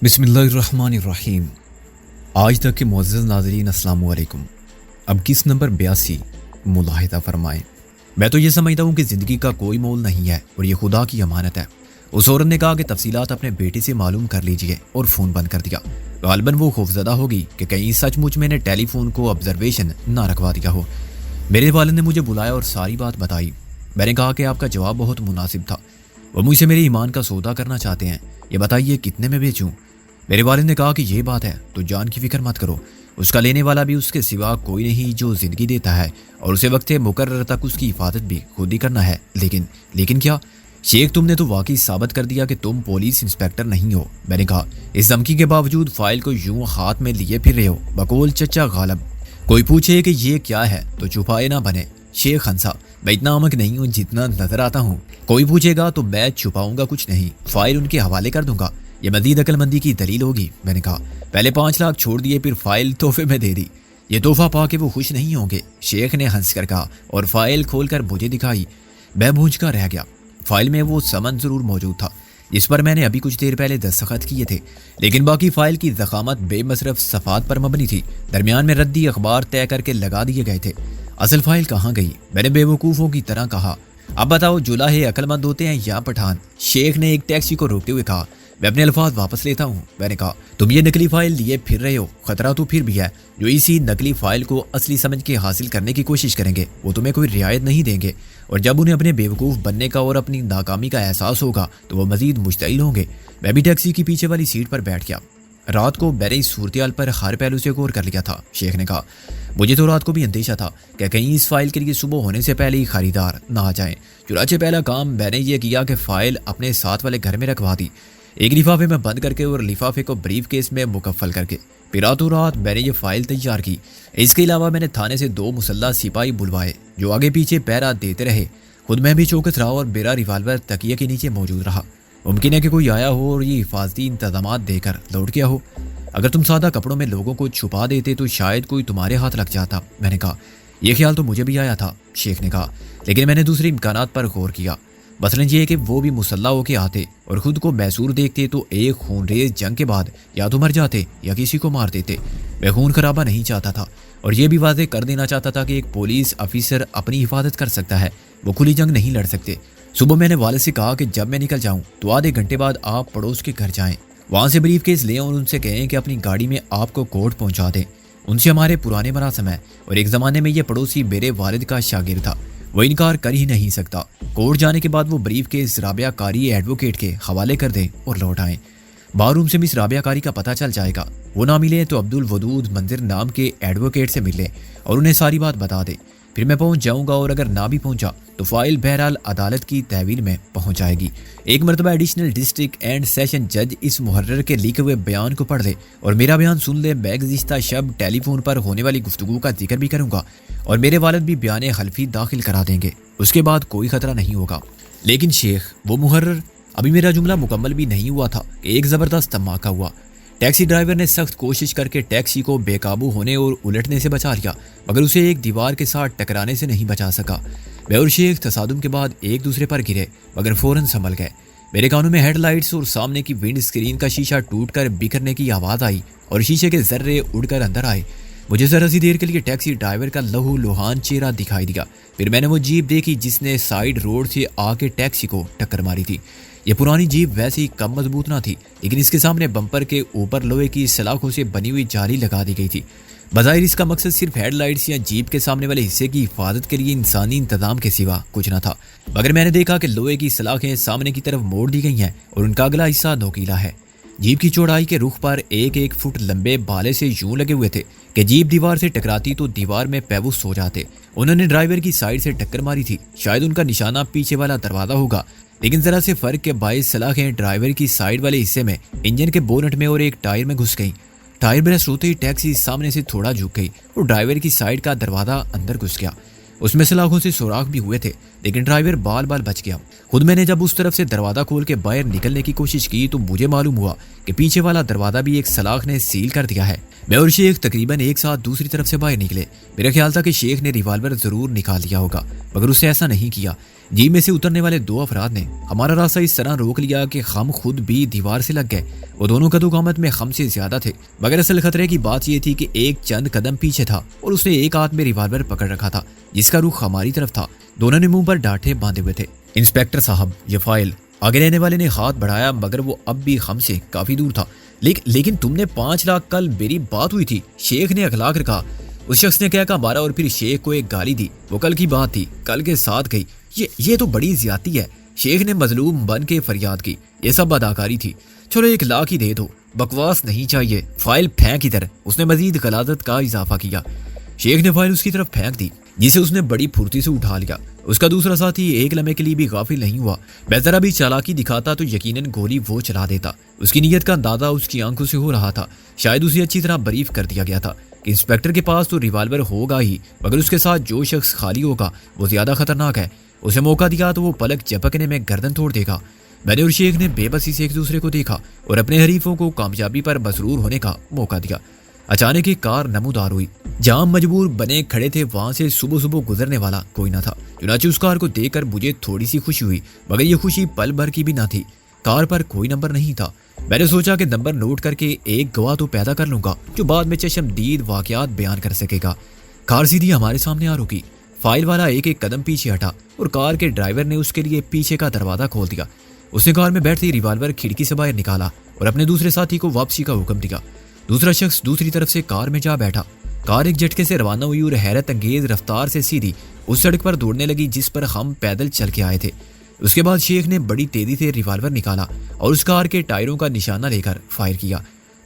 بسم اللہ الرحمن الرحیم۔ آج تک کے معزز ناظرین السلام علیکم۔ اب کس نمبر 82 ملاحظہ فرمائیں۔ میں تو یہ سمجھتا ہوں کہ زندگی کا کوئی مول نہیں ہے اور یہ خدا کی امانت ہے۔ اس عورت نے کہا کہ تفصیلات اپنے بیٹے سے معلوم کر لیجئے اور فون بند کر دیا۔ غالباً وہ خوفزدہ ہوگی کہ کہیں سچ مچ میں نے ٹیلی فون کو آبزرویشن نہ رکھوا دیا ہو۔ میرے والد نے مجھے بلایا اور ساری بات بتائی۔ میں نے کہا کہ آپ کا جواب بہت مناسب تھا، وہ مجھ سے میرے ایمان کا سودا کرنا چاہتے ہیں، یہ بتائیے کتنے میں بیچوں؟ میرے والد نے کہا کہ یہ بات ہے تو جان کی فکر مت کرو، اس کا لینے والا بھی اس کے سوا کوئی نہیں جو زندگی دیتا ہے، اور اسے وقت مقرر تک اس کی حفاظت بھی خود ہی کرنا ہے۔ لیکن کیا شیخ، تم نے تو واقعی ثابت کر دیا کہ تم پولیس انسپیکٹر نہیں ہو۔ میں نے کہا اس دھمکی کے باوجود فائل کو یوں ہاتھ میں لیے پھر رہے ہو بقول چچا غالب۔ کوئی پوچھے کہ یہ کیا ہے تو چھپائے نہ بنے۔ شیخ ہنسا، میں اتنا احمق نہیں ہوں جتنا نظر آتا ہوں، کوئی پوچھے گا تو میں چھپاؤں گا کچھ نہیں، فائل ان کے حوالے کر دوں گا، یہ مزید عقل مندی کی دلیل ہوگی۔ میں نے کہا پہلے 5 لاکھ چھوڑ دیے پھر فائل تحفے میں دے دی، یہ تحفہ پا کے وہ خوش نہیں ہوں گے۔ شیخ نے ہنس کر کہا اور فائل کھول کر مجھے دکھائی۔ میں بھونج کر رہ گیا۔ فائل میں وہ سمن ضرور موجود تھا جس پر میں نے ابھی کچھ دیر پہلے دستخط کیے تھے، لیکن باقی فائل کی ضخامت بے مصرف صفحات پر مبنی تھی، درمیان میں ردی اخبار طے کر کے لگا دیے گئے تھے۔ اصل فائل کہاں گئی؟ میں نے بے وقوفوں کی طرح کہا۔ اب بتاؤ جلاہے عقل مند ہوتے ہیں یا پٹھان؟ شیخ نے ایک ٹیکسی کو روکتے ہوئے کہا۔ میں اپنے الفاظ واپس لیتا ہوں۔ میں نے کہا تم یہ نقلی فائل لیے پھر رہے ہو، خطرہ تو پھر بھی ہے، جو اسی نقلی فائل کو اصلی سمجھ کے حاصل کرنے کی کوشش کریں گے وہ تمہیں کوئی رعایت نہیں دیں گے، اور جب انہیں اپنے بیوقوف بننے کا اور اپنی ناکامی کا احساس ہوگا تو وہ مزید مشتعل ہوں گے۔ میں بھی ٹیکسی کی پیچھے والی سیٹ پر بیٹھ گیا۔ رات کو میں نے اس صورتحال پر ہر پہلو سے غور کر لیا تھا۔ شیخ نے کہا مجھے تو رات کو بھی اندیشہ تھا کہ کہیں اس فائل کے لیے صبح ہونے سے پہلے ہی خریدار نہ آ جائیں، چنانچہ پہلا کام میں نے یہ کیا کہ فائل اپنے ساتھ والے گھر میں رکھوا دی، ایک لفافے میں بند کر کے اور لفافے کو بریف کیس میں مکفل کر کے۔ پھر راتوں رات میں نے یہ فائل تیار کی۔ اس کے علاوہ میں نے تھانے سے 2 مسلح سپاہی بلوائے جو آگے پیچھے پہرا دیتے رہے، خود میں بھی چوکس رہا اور میرا ریوالور تکیے کے نیچے موجود رہا۔ ممکن ہے کہ کوئی آیا ہو اور یہ حفاظتی انتظامات دے کر لوٹ گیا ہو۔ اگر تم سادہ کپڑوں میں لوگوں کو چھپا دیتے تو شاید کوئی تمہارے ہاتھ لگ جاتا۔ میں نے کہا یہ خیال تو مجھے بھی آیا تھا۔ شیخ نے کہا لیکن میں نے دوسرے امکانات پر غور کیا، مثلاً یہ کہ وہ بھی مسلح ہو کے آتے اور خود کو محصور دیکھتے تو ایک خونریز جنگ کے بعد یا تو مر جاتے یا کسی کو مار دیتے۔ میں خون خرابہ نہیں چاہتا تھا اور یہ بھی واضح کر دینا چاہتا تھا کہ ایک پولیس افیسر اپنی حفاظت کر سکتا ہے، وہ کھلی جنگ نہیں لڑ سکتے۔ صبح میں نے والد سے کہا کہ جب میں نکل جاؤں تو آدھے گھنٹے بعد آپ پڑوس کے گھر جائیں، وہاں سے بریف کیس لیں اور ان سے کہیں کہ اپنی گاڑی میں آپ کو کورٹ پہنچا دیں۔ ان سے ہمارے پرانے مراسم ہیں اور ایک زمانے میں یہ پڑوسی میرے والد کا شاگرد تھا، وہ انکار کر ہی نہیں سکتا۔ کورٹ جانے کے بعد وہ بریف کیس رابعہ قاری ایڈوکیٹ کے حوالے کر دیں اور لوٹ آئیں۔ بار روم سے مس رابعہ قاری کا پتہ چل جائے گا، وہ نہ ملے تو عبد الودود منظر نام کے ایڈوکیٹ سے مل لیں اور انہیں ساری بات بتا دیں، پھر میں پہنچ جاؤں گا، اور اگر نہ بھی پہنچا تو فائل بہرحال عدالت کی تحویل میں پہنچ جائے گی۔ ایک مرتبہ ایڈیشنل ڈسٹرکٹ اینڈ سیشن جج اس محرر کے لکھے ہوئے بیان کو پڑھ لے اور میرا بیان سن لے۔ میں گزشتہ شب ٹیلی فون پر ہونے والی گفتگو کا ذکر بھی کروں گا اور میرے والد بھی بیان حلفی داخل کرا دیں گے، اس کے بعد کوئی خطرہ نہیں ہوگا۔ لیکن شیخ، وہ محرر، ابھی میرا جملہ مکمل بھی نہیں ہوا تھا کہ ایک زبردست دھماکہ ہوا۔ ٹیکسی ڈرائیور نے سخت کوشش کر کے ٹیکسی کو بے قابو ہونے اور الٹنے سے بچا لیا، مگر اسے ایک دیوار کے ساتھ ٹکرانے سے نہیں بچا سکا۔ میں اور شیخ تصادم کے بعد ایک دوسرے پر گرے مگر فوراً سنبھل گئے۔ میرے کانوں میں ہیڈ لائٹس اور سامنے کی ونڈ اسکرین کا شیشہ ٹوٹ کر بکھرنے کی آواز آئی اور شیشے کے ذرے اڑ کر اندر آئے۔ مجھے ذرا سی دیر کے لیے ٹیکسی ڈرائیور کا لہو لوہان چہرہ دکھائی دیا، پھر میں نے وہ جیپ دیکھی جس نے سائیڈ روڈ سے آ کے ٹیکسی کو ٹکر ماری تھی۔ یہ پرانی جیپ ویسے ہی کم مضبوط نہ تھی، لیکن اس کے سامنے بمپر کے اوپر لوہے کی سلاخوں سے بنی ہوئی جالی لگا دی گئی تھی۔ بظاہر اس کا مقصد صرف ہیڈ لائٹس یا جیپ کے سامنے والے حصے کی حفاظت کے لیے انسانی انتظام کے سوا کچھ نہ تھا، مگر میں نے دیکھا کہ لوہے کی سلاخیں سامنے کی طرف موڑ دی گئی ہیں اور ان کا اگلا حصہ نوکیلا ہے۔ جیپ کی چوڑائی کے رخ پر 1 فٹ لمبے بالے سے یوں لگے ہوئے تھے کہ جیپ دیوار سے ٹکراتی تو دیوار میں پیوست ہو جاتے۔ انہوں نے ڈرائیور کی سائیڈ سے ٹکر ماری تھی، شاید ان کا نشانہ پیچھے والا دروازہ ہوگا، لیکن ذرا سے فرق کے باعث سلاخیں ڈرائیور کی سائیڈ والے حصے میں، انجن کے بونٹ میں اور ایک ٹائر میں گھس گئیں۔ ٹائر برسٹ ہوتے ہی ٹیکسی سامنے سے تھوڑا جھک گئی اور ڈرائیور کی سائیڈ کا دروازہ اندر گھس گیا۔ اس میں سلاخوں سے سوراخ بھی ہوئے تھے، لیکن ڈرائیور بال بال بچ گیا۔ خود میں نے جب اس طرف سے دروازہ کھول کے باہر نکلنے کی کوشش کی تو مجھے معلوم ہوا کہ پیچھے والا دروازہ بھی ایک سلاخ نے سیل کر دیا ہے۔ میں اور شیخ تقریباً ایک ساتھ دوسری طرف سے باہر نکلے۔ میرا خیال تھا کہ شیخ نے ریوالور ضرور نکال لیا ہوگا، مگر اس نے ایسا نہیں کیا۔ جیپ میں سے اترنے والے 2 افراد نے ہمارا راستہ اس طرح روک لیا کہ ہم خود بھی دیوار سے لگ گئے۔ وہ دونوں قد و قامت میں ہم سے زیادہ تھے، مگر اصل خطرے کی بات یہ تھی کہ ایک چند قدم پیچھے تھا اور اس نے ایک ہاتھ میں ریوالور پکڑ رکھا تھا جس کا رخ ہماری طرف تھا۔ دونوں نے منہ پر ڈانٹے باندھے ہوئے تھے۔ انسپیکٹر صاحب، یہ فائل۔ آگے رہنے والے نے ہاتھ بڑھایا، مگر وہ اب بھی ہم سے کافی دور تھا۔ لیکن تم نے 5 لاکھ، کل میری بات ہوئی تھی، شیخ نے اخلاق رکھا۔ اس شخص نے کہہ مارا اور پھر شیخ کو ایک گالی دی۔ وہ کل کی بات تھی، کل کے ساتھ گئی۔ یہ تو بڑی زیادتی ہے، شیخ نے مظلوم بن کے فریاد کی۔ یہ سب اداکاری تھی، چلو 1 لاکھ ہی دے دو، بکواس نہیں چاہیے، فائل پھینک ادھر۔ اس نے مزید غلاظت کا اضافہ کیا۔ شیخ نے فائل اس کی طرف پھینک دی، جسے اس نے بڑی پھرتی سے اٹھا لیا۔ اس کا دوسرا ساتھی ایک لمحے کے لیے بھی غافل نہیں ہوا۔ میں ذرا بھی چالاکی دکھاتا تو یقیناً گولی وہ چلا دیتا۔ اس کی نیت کا اندازہ اس کی آنکھوں سے ہو رہا تھا۔ شاید اسے اچھی طرح بریف کر دیا گیا تھا کہ انسپیکٹر کے پاس تو ریوالور ہوگا ہی، مگر اس کے ساتھ جو شخص خالی ہوگا وہ زیادہ خطرناک ہے۔ اسے موقع دیا تو وہ پلک جھپکنے میں گردن توڑ دے گا۔ میں نے اور شیخ نے بے بسی سے ایک دوسرے کو دیکھا اور اپنے حریفوں کو کامیابی پر مسرور ہونے کا موقع دیا۔ اچانک ایک کار نمودار ہوئی۔ جہاں مجبور بنے کھڑے تھے وہاں سے صبح گزرنے والا کوئی نہ تھا۔ چنانچہ اس کار کو دیکھ کر مجھے تھوڑی سی خوشی ہوئی، مگر یہ خوشی پل بھر کی بھی نہ تھی۔ کار پر کوئی نمبر نہیں تھا۔ میں نے سوچا کہ نمبر نوٹ کر کے ایک گواہ تو پیدا کر لوں گا جو بعد میں چشمدید واقعات بیان کر سکے گا۔ کار سیدھی ہمارے سامنے آ رکی۔ فائل والا ایک قدم پیچھے ہٹا اور کار کے ڈرائیور نے اس کے لیے پیچھے کا دروازہ کھول دیا۔ اس نے کار میں بیٹھتے ہی ریوالور کھڑکی سے باہر نکالا اور اپنے دوسرے ساتھی کو واپسی کا حکم دیا۔ دوسرا شخص دوسری طرف سے کار میں جا بیٹھا۔ کار ایک جھٹکے سے روانہ ہوئی اور حیرت انگیز رفتار سے سیدھی اس سڑک پر دوڑنے لگی جس پر ہم پیدل چل کے آئے تھے۔ اس کے بعد شیخ نے بڑی تیزی سے ریوالور نکالا اور اس کار کے ٹائروں کا نشانہ لے کر فائر کیا،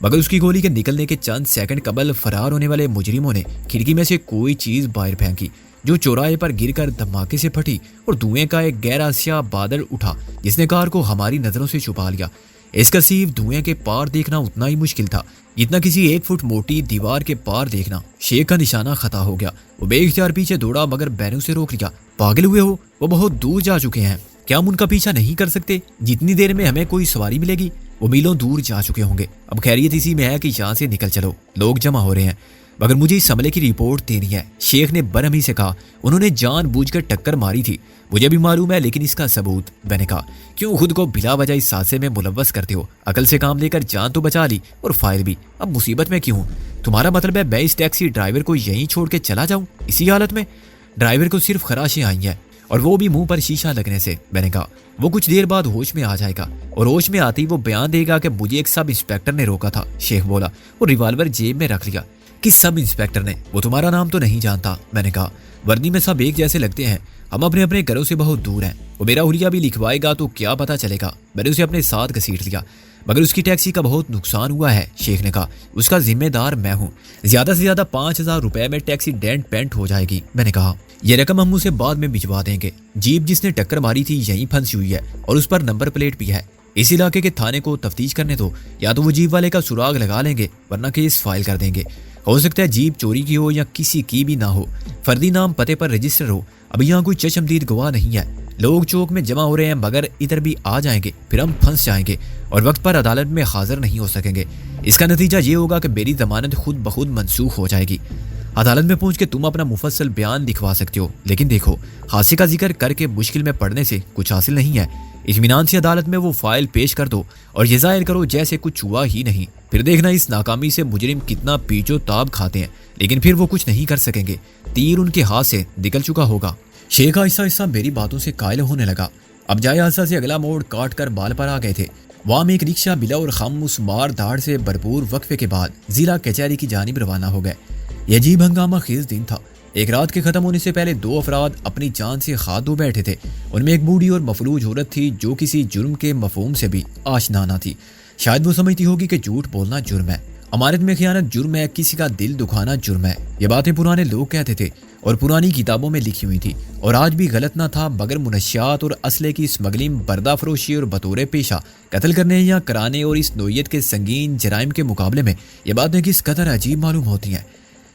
مگر اس کی گولی کے نکلنے کے چند سیکنڈ قبل فرار ہونے والے مجرموں نے کھڑکی میں سے کوئی چیز باہر پھینکی جو چوراہے پر گر کر دھماکے سے پھٹی اور دھوئیں کا ایک گہرا سیاہ بادل اٹھا جس نے کار کو ہماری نظروں سے چھپا لیا۔ اس کثیف دھوئیں کے پار دیکھنا اتنا ہی مشکل تھا جتنا کسی 1 فٹ موٹی دیوار کے پار دیکھنا۔ شیخ کا نشانہ خطا ہو گیا۔ وہ بے اختیار پیچھے دوڑا مگر بینو سے روک لیا۔ پاگل ہوئے ہو، وہ بہت دور جا چکے ہیں، کیا ہم ان کا پیچھا نہیں کر سکتے؟ جتنی دیر میں ہمیں کوئی سواری ملے گی وہ میلوں دور جا چکے ہوں گے۔ اب خیریت اسی میں ہے کہ یہاں سے نکل چلو، لوگ جمع ہو رہے ہیں، مگر مجھے اس حملے کی رپورٹ دینی ہے۔ شیخ نے برہمی سے کہا۔ انہوں نے جان بوجھ کر ٹکر ماری تھی، مجھے بھی معلوم ہے، لیکن اس کا ثبوت؟ میں نے کہا، کیوں خود کو بلا وجہ اس حادثے میں ملوث کرتے ہو؟ عقل سے کام لے کر جان تو بچا لی اور فائل بھی، اب مصیبت میں کیوں؟ تمہارا مطلب ہے میں اس ٹیکسی ڈرائیور کو یہیں چھوڑ کے چلا جاؤں اسی حالت میں؟ ڈرائیور کو صرف خراشیں آئی ہیں اور وہ بھی منہ پر شیشہ لگنے سے۔ میں نے کہا، وہ کچھ دیر بعد ہوش میں آ جائے گا اور ہوش میں آتے ہی وہ بیان دے گا کہ مجھے ایک سب انسپیکٹر نے روکا تھا۔ شیخ بولا اور ریوالور جیب میں رکھ لیا۔ کس سب انسپیکٹر نے؟ وہ تمہارا نام تو نہیں جانتا؟ میں نے کہا، وردی میں سب ایک جیسے لگتے ہیں، ہم اپنے اپنے گھروں سے بہت دور ہیں، وہ میرا حلیہ بھی لکھوائے گا تو کیا پتہ چلے گا۔ میں نے اسے اپنے ساتھ گھسیٹ لیا۔ مگر اس کی ٹیکسی کا بہت نقصان ہوا ہے، شیخ نے کہا، اس کا ذمہ دار میں ہوں، زیادہ سے زیادہ 5000 روپے میں ٹیکسی ڈینٹ پینٹ ہو جائے گی۔ میں نے کہا، یہ رقم ہم اسے بعد میں بھجوا دیں گے، جیپ جس نے ٹکر ماری تھی یہیں پھنسی ہوئی ہے اور اس پر نمبر پلیٹ بھی ہے، اس علاقے کے تھانے کو تفتیش کرنے دو، یا تو وہ جیپ والے کا سراغ لگا لیں گے ورنہ کیس فائل کر دیں گے۔ ہو سکتا ہے جیپ چوری کی ہو یا کسی کی بھی نہ ہو، فردی نام پتے پر رجسٹر ہو۔ اب یہاں کوئی چشمدید گواہ نہیں ہے، لوگ چوک میں جمع ہو رہے ہیں مگر ادھر بھی آ جائیں گے، پھر ہم پھنس جائیں گے اور وقت پر عدالت میں حاضر نہیں ہو سکیں گے۔ اس کا نتیجہ یہ ہوگا کہ میری ضمانت خود بخود منسوخ ہو جائے گی۔ عدالت میں پہنچ کے تم اپنا مفصل بیان لکھوا سکتے ہو، لیکن دیکھو، حادثے کا ذکر کر کے مشکل میں پڑنے سے کچھ حاصل نہیں ہے۔ اطمینان سے عدالت میں وہ فائل پیش کر دو اور یہ ظاہر کرو جیسے کچھ ہوا ہی نہیں، پھر دیکھنا اس ناکامی سے مجرم کتنا پیچ و تاب کھاتے ہیں، لیکن پھر وہ کچھ نہیں کر سکیں گے، تیر ان کے ہاتھ سے نکل چکا ہوگا۔ شیخ آہستہ آہستہ میری باتوں سے قائل ہونے لگا۔ اب جائے حادثہ سے اگلا موڑ کاٹ کر بال پر آ گئے تھے۔ وہاں میں ایک رکشہ بلا اور ہم اس مار دھاڑ سے بھرپور وقفے کے بعد ضلع کچہری کی جانب روانہ ہو گئے۔ یہ عجیب ہنگامہ خیز دن تھا۔ ایک رات کے ختم ہونے سے پہلے 2 افراد اپنی جان سے ہاتھ دھو بیٹھے تھے۔ ان میں ایک بوڑھی اور مفلوج عورت تھی جو کسی جرم کے مفہوم سے بھی آشنا نہ تھی۔ شاید وہ سمجھتی ہوگی کہ جھوٹ بولنا جرم ہے، امانت میں خیانت جرم ہے، کسی کا دل دکھانا جرم ہے۔ یہ باتیں پرانے لوگ کہتے تھے اور پرانی کتابوں میں لکھی ہوئی تھی اور آج بھی غلط نہ تھا، مگر منشیات اور اسلحے کی اسمگلنگ، بردہ فروشی اور بطور پیشہ قتل کرنے یا کرانے اور اس نوعیت کے سنگین جرائم کے مقابلے میں یہ باتیں کس قدر عجیب معلوم ہوتی ہیں۔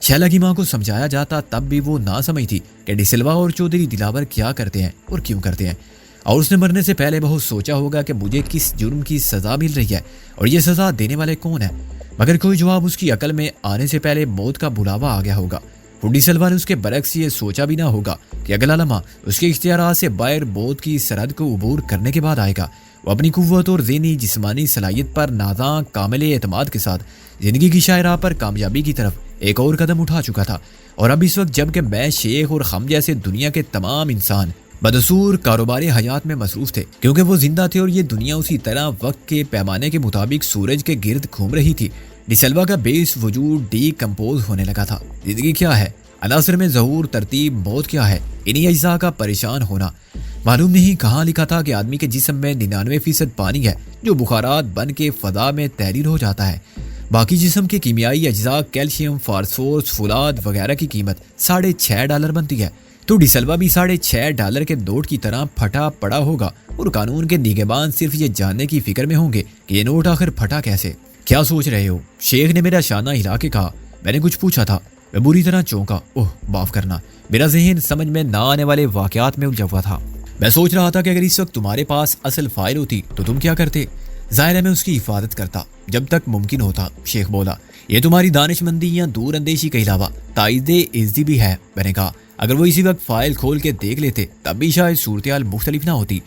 شیلا کی ماں کو سمجھایا جاتا تب بھی وہ نہ سمجھ تھی کہ ڈی سلوا اور چودھری دلاور کیا کرتے ہیں اور کیوں کرتے ہیں، اور اس نے مرنے سے پہلے بہت سوچا ہوگا کہ مجھے کس جرم کی سزا مل رہی ہے اور یہ سزا دینے والے کون ہیں، مگر کوئی جواب اس کی عقل میں آنے سے پہلے موت کا بلاوا آ گیا ہوگا۔ ڈی سلوا نے اس کے برعکس یہ سوچا بھی نہ ہوگا کہ اگلا لمحہ اس کے اختیارات سے باہر موت کی سرحد کو عبور کرنے کے بعد آئے گا۔ وہ اپنی قوت اور ذہنی جسمانی صلاحیت پر نازاں کامل اعتماد کے ساتھ زندگی کی شاہراہ پر کامیابی کی طرف ایک اور قدم اٹھا چکا تھا، اور اب اس وقت جب کہ میں، شیخ اور ہم جیسے دنیا کے تمام انسان بدسور کاروباری حیات میں مصروف تھے، کیونکہ وہ زندہ تھے اور یہ دنیا اسی طرح وقت کے پیمانے کے مطابق سورج کے گرد گھوم رہی تھی۔ ڈی سلوا کا بیس وجود ڈی کمپوز ہونے لگا تھا۔ زندگی کیا ہے، عناصر میں ظہور، ترتیب، موت کیا ہے، انہی اجزاء کا پریشان ہونا۔ معلوم نہیں کہاں لکھا تھا کہ آدمی کے جسم میں 99% پانی ہے جو بخارات بن کے فضا میں تحریر ہو جاتا ہے۔ باقی جسم کے کیمیائی اجزاء کیلشیم، فاسفورس، فولاد وغیرہ کی قیمت $6.5 بنتی ہے، تو ڈی سلوا بھی $6.5 کے نوٹ کی طرح پھٹا پڑا ہوگا، اور قانون کے نگہبان صرف یہ جاننے کی فکر میں ہوں گے کہ یہ نوٹ آخر پھٹا کیسے۔ کیا سوچ رہے ہو؟ شیخ نے میرا شانہ ہلا کے کہا۔ میں نے کچھ پوچھا تھا۔ میں بری طرح چونکا۔ اوہ معاف کرنا، میرا ذہن سمجھ میں نہ آنے والے واقعات میں الجھا ہوا تھا۔ میں سوچ رہا تھا کہ اگر اس وقت تمہارے پاس اصل فائل ہوتی تو تم کیا کرتے؟ ظاہر ہے میں اس کی حفاظت کرتا جب تک ممکن ہوتا، شیخ بولا۔ یہ تمہاری دانش مندی یا دور اندیشی کے علاوہ تائید عزتی بھی ہے، میں نے کہا۔ اگر وہ اسی وقت فائل کھول کے دیکھ لیتے تب بھی شاید صورتحال مختلف نہ ہوتی،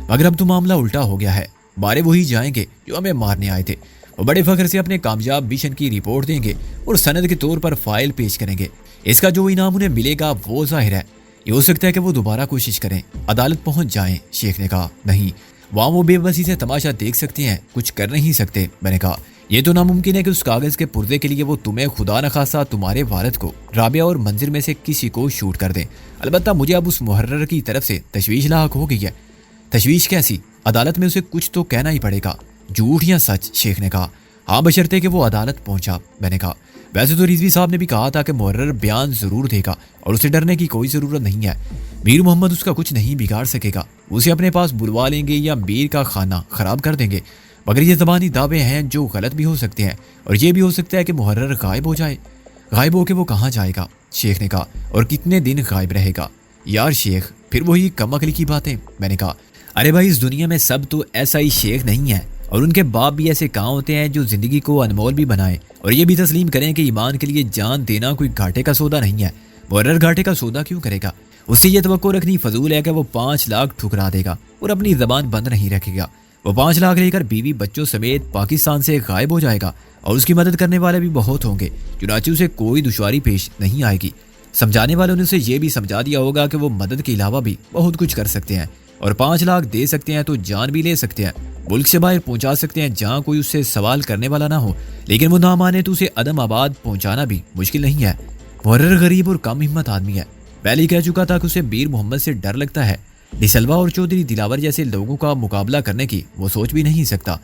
مگر اب تو معاملہ الٹا ہو گیا ہے۔ مارے وہی جائیں گے جو ہمیں مارنے آئے تھے۔ وہ بڑے فخر سے اپنے کامیاب مشن کی رپورٹ دیں گے اور سند کے طور پر فائل پیش کریں گے۔ اس کا جو انعام انہیں ملے گا وہ ظاہر ہے۔ یہ ہو سکتا ہے کہ وہ دوبارہ کوشش کریں، عدالت پہنچ جائیں، شیخ نے کہا۔ نہیں، وہاں وہ بے بسی سے تماشا دیکھ سکتے ہیں، کچھ کر نہیں سکتے، میں نے کہا۔ یہ تو ناممکن ہے کہ اس کاغذ کے پردے کے لیے وہ تمہیں خدا نخواستہ تمہارے والد کو، رابعہ اور منظر میں سے کسی کو شوٹ کر دیں۔ البتہ مجھے اب اس محرر کی طرف سے تشویش لاحق ہو گئی ہے۔ تشویش کیسی؟ عدالت میں اسے کچھ تو کہنا ہی پڑے گا، جھوٹ یا سچ، شیخ نے کہا۔ ہاں بشرطے کہ وہ عدالت پہنچا، میں نے کہا۔ ویسے تو رضوی صاحب نے بھی کہا تھا کہ محرر بیان ضرور دے گا اور اسے ڈرنے کی کوئی ضرورت نہیں ہے۔ میر محمد اس کا کچھ نہیں بگاڑ سکے گا، اسے اپنے پاس بلوا لیں گے یا میر کا خانہ خراب کر دیں گے، مگر یہ زبانی دعوے ہیں جو غلط بھی ہو سکتے ہیں، اور یہ بھی ہو سکتا ہے کہ محرر غائب ہو جائے۔ غائب ہو کے وہ کہاں جائے گا، شیخ نے کہا، اور کتنے دن غائب رہے گا؟ یار شیخ، پھر وہی کم عقلی کی باتیں، میں نے کہا۔ ارے بھائی، اس دنیا میں سب تو ایسا ہی شیخ نہیں ہے، اور ان کے باپ بھی ایسے کہاں ہوتے ہیں جو زندگی کو انمول بھی بنائیں اور یہ بھی تسلیم کریں کہ ایمان کے لیے جان دینا کوئی گھاٹے کا سودا نہیں ہے۔ محرر گھاٹے کا سودا کیوں کرے گا؟ اس سے یہ توقع رکھنی فضول ہے کہ وہ 5 لاکھ ٹھکرا دے گا اور اپنی زبان بند نہیں رکھے گا۔ وہ 5 لاکھ لے کر بیوی بچوں سمیت پاکستان سے غائب ہو جائے گا، اور اس کی مدد کرنے والے بھی بہت ہوں گے، چنانچہ اسے کوئی دشواری پیش نہیں آئے گی۔ سمجھانے والوں نے اسے یہ بھی سمجھا دیا ہوگا کہ وہ مدد کے علاوہ بھی بہت کچھ کر سکتے ہیں، اور 5 لاکھ دے سکتے ہیں تو جان بھی لے سکتے ہیں، ملک سے باہر پہنچا سکتے ہیں جہاں کوئی اس سے سوال کرنے والا نہ ہو، لیکن وہ نہ مانے تو اسے عدم آباد پہنچانا بھی مشکل نہیں ہے۔ محرر غریب اور کم ہمت آدمی ہے، پہلے ہی کہہ چکا تھا کہ اسے میر محمد سے ڈر لگتا ہے۔ ڈی سلوا اور چودھری دلاور جیسے لوگوں کا مقابلہ کرنے کی وہ سوچ بھی نہیں سکتا۔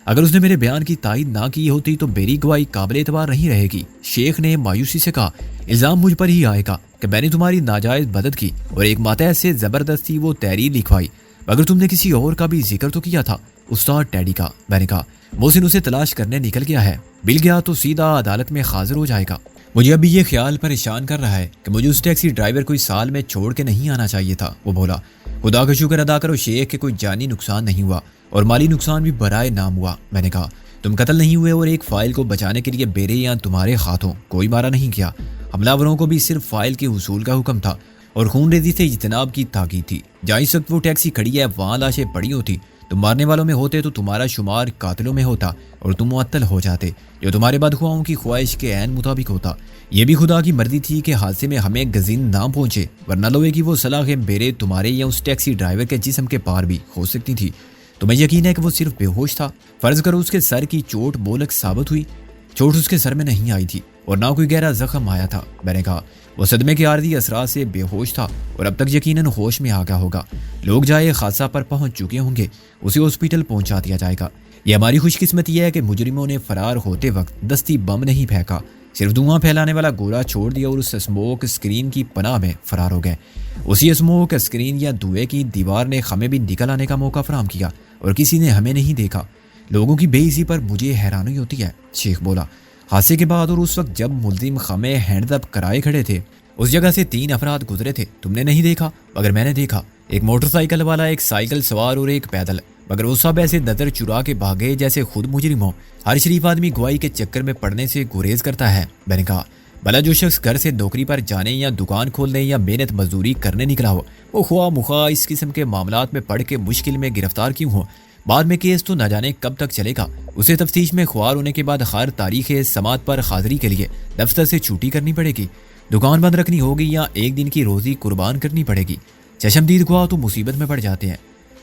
اگر اس نے میرے بیان کی تائید نہ کی ہوتی تو میری گواہی قابل اعتبار نہیں رہے گی، شیخ نے مایوسی سے کہا۔ الزام مجھ پر ہی آئے گا کہ میں نے تمہاری ناجائز مدد کی اور ایک ماتحت سے زبردستی وہ تحریر لکھوائی، مگر تم نے کسی اور کا بھی ذکر تو کیا تھا، استاد ٹیڈی کا، میں نے کہا۔ محسن اسے تلاش کرنے نکل گیا ہے، مل گیا تو سیدھا عدالت میں حاضر ہو جائے گا۔ مجھے ابھی یہ خیال پریشان کر رہا ہے کہ مجھے اس ٹیکسی ڈرائیور کو اس سال میں چھوڑ کے نہیں آنا چاہیے تھا، وہ بولا۔ خدا کا شکر ادا کرو شیخ کہ کوئی جانی نقصان نہیں ہوا، اور مالی نقصان بھی برائے نام ہوا، میں نے کہا۔ تم قتل نہیں ہوئے اور ایک فائل کو بچانے کے لیے میرے یا تمہارے ہاتھوں کوئی مارا نہیں کیا۔ حملہ کو بھی صرف فائل کے حصول کا حکم تھا اور خون ریزی سے اجتناب کی تاکید تھی۔ جہاں اس وقت وہ ٹیکسی کھڑی ہے وہاں لاشیں پڑی ہوتی، تم مارنے والوں میں ہوتے تو تمہارا شمار قاتلوں میں ہوتا اور تم معطل ہو جاتے، جو تمہارے بدخواہوں کی خواہش کے عین مطابق ہوتا۔ یہ بھی خدا کی مرضی تھی کہ حادثے میں ہمیں گزین نہ پہنچے، ورنہ لوہے کی وہ سلاخیں میرے، تمہارے یا اس ٹیکسی ڈرائیور کے جسم کے پار بھی ہو سکتی تھی۔ تمہیں یقین ہے کہ وہ صرف بے ہوش تھا؟ فرض کرو اس کے سر کی چوٹ مولک ثابت ہوئی۔ چوٹ اس کے سر میں نہیں آئی تھی اور نہ کوئی گہرا زخم آیا تھا، میں نے کہا۔ وہ صدمے کے عارضی اثرات سے بے ہوش تھا اور اب تک یقیناً ہوش میں آ گیا ہوگا۔ لوگ جائے حادثہ پر پہنچ چکے ہوں گے، اسے ہاسپٹل پہنچا دیا جائے گا۔ یہ ہماری خوش قسمتی ہے کہ مجرموں نے فرار ہوتے وقت دستی بم نہیں پھینکا، صرف دھواں پھیلانے والا گولا چھوڑ دیا اور اس اسموک اسکرین کی پناہ میں فرار ہو گئے۔ اسی اسموک اسکرین یا دھوئے کی دیوار نے ہمیں بھی نکل آنے کا موقع فراہم کیا اور کسی نے ہمیں نہیں دیکھا۔ لوگوں کی بے عزتی پر مجھے حیرانی ہوتی ہے، شیخ بولا۔ حادثے کے بعد اور اس وقت جب ملزم خمیں ہینڈ اپ کرائے کھڑے تھے اس جگہ سے 3 افراد گزرے تھے، تم نے نہیں دیکھا مگر میں نے دیکھا، ایک موٹر سائیکل والا، ایک سائیکل سوار اور ایک پیدل، مگر وہ سب ایسے نظر چرا کے بھاگے جیسے خود مجرم ہو۔ ہر شریف آدمی گواہی کے چکر میں پڑنے سے گریز کرتا ہے، میں نے کہا۔ بھلا جو شخص گھر سے نوکری پر جانے یا دکان کھولنے یا محنت مزدوری کرنے نکلا ہو، وہ خواہ مخواہ اس قسم کے معاملات میں پڑھ کے مشکل میں گرفتار کیوں ہو؟ بعد میں کیس تو نہ جانے کب تک چلے گا، اسے تفتیش میں خوار ہونے کے بعد ہر تاریخ سماعت پر حاضری کے لیے دفتر سے چھٹی کرنی پڑے گی، دکان بند رکھنی ہوگی یا ایک دن کی روزی قربان کرنی پڑے گی۔ چشمدید گواہ تو مصیبت میں پڑ جاتے ہیں۔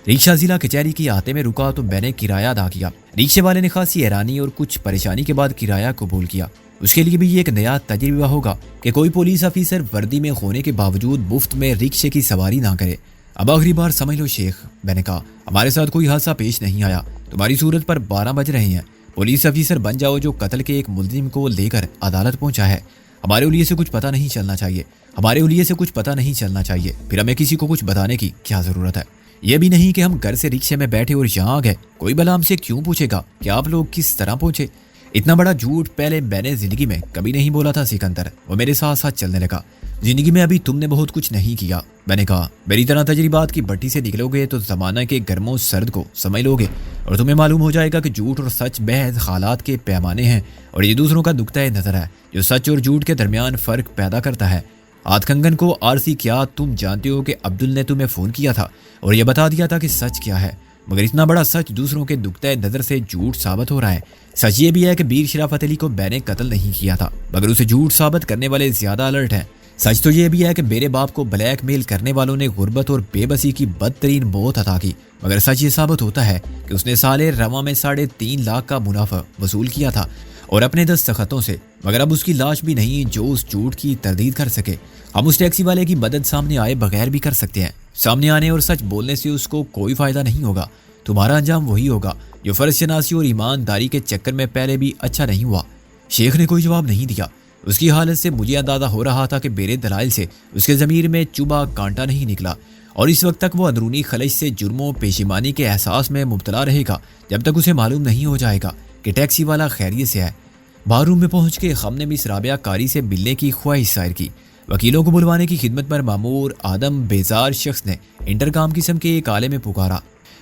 رکشہ ضلع کچہری کی آتے میں رکا تو میں نے کرایہ ادا کیا۔ رکشے والے نے خاصی حیرانی اور کچھ پریشانی کے بعد کرایہ قبول کیا۔ اس کے لیے بھی یہ ایک نیا تجربہ ہوگا کہ کوئی پولیس آفیسر وردی میں ہونے کے باوجود مفت میں رکشے کی سواری نہ کرے۔ اب آخری بار سمجھ لو شیخ، میں نے کہا، ہمارے ساتھ کوئی حادثہ پیش نہیں آیا، تمہاری صورت پر 12 بج رہے ہیں، پولیس آفیسر بن جاؤ جو قتل کے ایک ملزم کو لے کر عدالت پہنچا ہے۔ ہمارے الیے سے کچھ پتہ نہیں چلنا چاہیے، ہمارے الیے سے کچھ پتہ نہیں چلنا چاہیے، پھر ہمیں کسی کو کچھ بتانے کی کیا ضرورت ہے؟ یہ بھی نہیں کہ ہم گھر سے رکشے میں بیٹھے اور یہاں آ گئے، کوئی بلا ہم سے کیوں پوچھے گا کہ آپ لوگ کس طرح پہنچے؟ اتنا بڑا جھوٹ پہلے میں نے زندگی میں کبھی نہیں بولا تھا سکندر۔ وہ میرے ساتھ ساتھ چلنے لگا۔ زندگی میں ابھی تم نے بہت کچھ نہیں کیا، میں نے کہا، میری طرح تجربات کی بٹی سے نکلو گے تو زمانہ کے گرم و سرد کو سمجھ لو گے اور تمہیں معلوم ہو جائے گا کہ جھوٹ اور سچ محض حالات کے پیمانے ہیں اور یہ دوسروں کا نقطۂ نظر ہے جو سچ اور جھوٹ کے درمیان فرق پیدا کرتا ہے۔ ہاتھ کنگن کو عارضی کیا تم جانتے ہو کہ عبدل نے تمہیں فون کیا تھا اور یہ بتا دیا تھا کہ سچ کیا ہے، مگر اتنا بڑا سچ دوسروں کے نقطۂ نظر سے جھوٹ ثابت ہو رہا ہے۔ سچ یہ بھی ہے کہ بیر شرافت علی کو میں نے قتل نہیں کیا تھا، مگر اسے جھوٹ ثابت کرنے والے زیادہ الرٹ ہیں۔ سچ تو یہ بھی ہے کہ میرے باپ کو بلیک میل کرنے والوں نے غربت اور بے بسی کی بدترین موت عطا کی، مگر سچ یہ ثابت ہوتا ہے کہ اس نے سال رواں میں 3.5 لاکھ کا منافع وصول کیا تھا اور اپنے دستخطوں سے، مگر اب اس کی لاش بھی نہیں جو اس جھوٹ کی تردید کر سکے۔ ہم اس ٹیکسی والے کی مدد سامنے آئے بغیر بھی کر سکتے ہیں، سامنے آنے اور سچ بولنے سے اس کو کوئی فائدہ نہیں ہوگا، تمہارا انجام وہی ہوگا جو فرض شناسی اور ایمانداری کے چکر میں پہلے بھی اچھا نہیں ہوا۔ شیخ نے کوئی جواب نہیں دیا۔ اس کی حالت سے مجھے اندازہ ہو رہا تھا کہ میرے دلائل سے اس کے ضمیر میں چبھا کانٹا نہیں نکلا اور اس وقت تک وہ اندرونی خلش سے جرم و پیشیمانی کے احساس میں مبتلا رہے گا جب تک اسے معلوم نہیں ہو جائے گا کہ ٹیکسی والا خیریت سے ہے۔ بار روم میں پہنچ کے ہم نے مس رابعہ قاری سے ملنے کی خواہش ظاہر کی۔ وکیلوں کو بلوانے کی خدمت پر مامور آدم بیزار شخص نے انٹرکام قسم کے ایک آلے میں پکارا،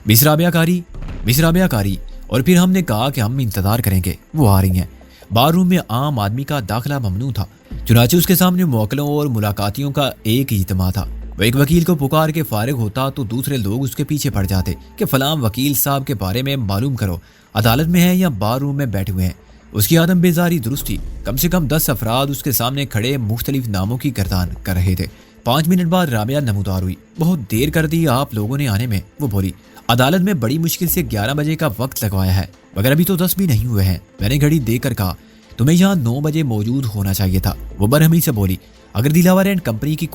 مس رابعہ قاری، مس رابعہ قاری، اور پھر ہم نے کہا کہ ہم انتظار کریں گے، وہ آ رہی ہیں۔ بار روم میں عام آدمی کا داخلہ ممنوع تھا، چنانچہ اس کے سامنے موکلوں اور ملاقاتیوں کا ایک اجتماع تھا۔ وہ ایک وکیل کو پکار کے فارغ ہوتا تو دوسرے لوگ اس کے پیچھے پڑ جاتے کہ فلاں وکیل صاحب کے بارے میں معلوم کرو، عدالت میں ہے یا بار روم میں بیٹھے ہوئے ہیں۔ اس کی عدم بیزاری درست تھی، کم سے کم 10 افراد اس کے سامنے کھڑے مختلف ناموں کی گردان کر رہے تھے۔ 5 منٹ بعد رابعہ نمودار ہوئی۔ بہت دیر کر دی آپ لوگوں نے آنے میں، وہ بولی۔ عدالت میں بڑی مشکل سے 11 بجے کا وقت لگوایا ہے، مگر ابھی تو 10 بھی نہیں ہوئے ہیں۔ میں نے گھڑی دیکھ کر کہا، تمہیں یہاں 9 بجے موجود ہونا چاہیے تھا۔ وہ برہمی سے بولی، اگر دلاور اینڈ کمپنی کی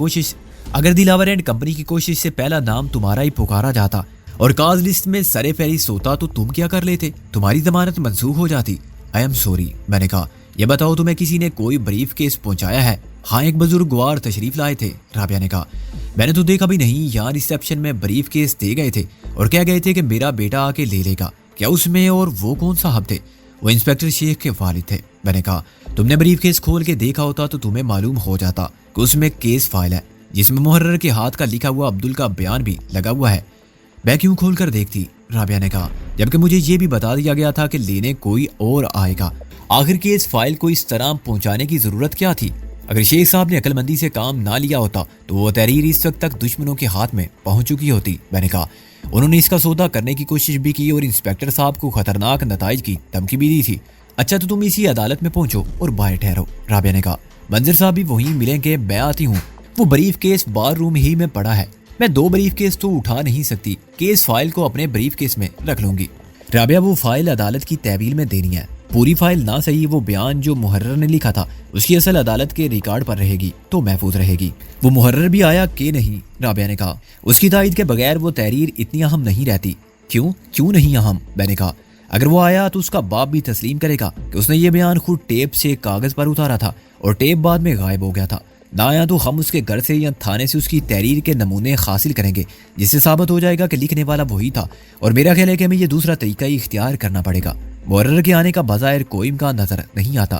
کوشش سے پہلا نام تمہارا ہی پکارا جاتا اور کاز لسٹ میں سر فہرست ہوتا تو تم کیا کر لیتے؟ تمہاری ضمانت منسوخ ہو جاتی۔ آئی ایم سوری، میں نے کہا، یہ بتاؤ تمہیں کسی نے کوئی بریف کیس پہنچایا ہے؟ ہاں، ایک بزرگ گوار تشریف لائے تھے، رابعہ نے کہا۔ میں نے تو دیکھا بھی نہیں، یہاں ریسیپشن میں بریف کیس دے گئے تھے اور کہہ گئے تھے کہ میرا بیٹا آ کے لے لے گا۔ کیا اس میں اور وہ کون صاحب تھے؟ وہ انسپیکٹر شیخ کے والد تھے۔ میں نے کہا، تم نے بریف کیس کھول کے دیکھا ہوتا تو تمہیں معلوم ہو جاتا کہ اس میں کیس فائل ہے جس میں محرر کے ہاتھ کا لکھا ہوا عبدل کا بیان بھی لگا ہوا ہے۔ میں کیوں کھول کر دیکھتی؟ رابعہ نے کہا، جبکہ مجھے یہ بھی بتا دیا گیا تھا کہ لینے کوئی اور آئے گا۔ آخر کیس فائل کو اس طرح پہنچانے کی ضرورت کیا تھی؟ اگر شیخ صاحب نے عقل مندی سے کام نہ لیا ہوتا تو وہ تحریر اس وقت تک دشمنوں کے ہاتھ میں پہنچ چکی ہوتی۔ میں نے کہا، انہوں نے اس کا سودا کرنے کی کوشش بھی کی اور انسپیکٹر صاحب کو خطرناک نتائج کی دھمکی بھی دی تھی۔ اچھا تو تم اسی عدالت میں پہنچو اور باہر ٹھہرو، رابعہ نے کہا۔ منظر صاحب بھی وہیں ملیں گے، میں آتی ہوں۔ وہ بریف کیس بار روم ہی میں پڑا ہے، میں 2 بریف کیس تو اٹھا نہیں سکتی، کیس فائل کو اپنے بریف کیس میں رکھ لوں گی۔ رابعہ، وہ فائل عدالت کی تحویل میں دینی ہے، پوری فائل نہ صحیح، وہ بیان جو محرر نے لکھا تھا اس کی اصل عدالت کے ریکارڈ پر رہے گی تو محفوظ رہے گی۔ وہ محرر بھی آیا کہ نہیں؟ رابعہ نے کہا، اس کی تائید کے بغیر وہ تحریر اتنی اہم نہیں رہتی۔ کیوں نہیں اہم؟ میں نے کہا، اگر وہ آیا تو اس کا باپ بھی تسلیم کرے گا کہ اس نے یہ بیان خود ٹیپ سے کاغذ پر اتارا تھا اور ٹیپ بعد میں غائب ہو گیا تھا۔ نہ آیا تو ہم اس کے گھر سے یا تھانے سے اس کی تحریر کے نمونے حاصل کریں گے جس سے ثابت ہو جائے گا کہ لکھنے والا وہی تھا، اور میرا خیال ہے کہ ہمیں یہ دوسرا طریقہ ہی اختیار کرنا پڑے گا۔ محرر کے آنے کا بظاہر کوئی امکان نظر نہیں آتا،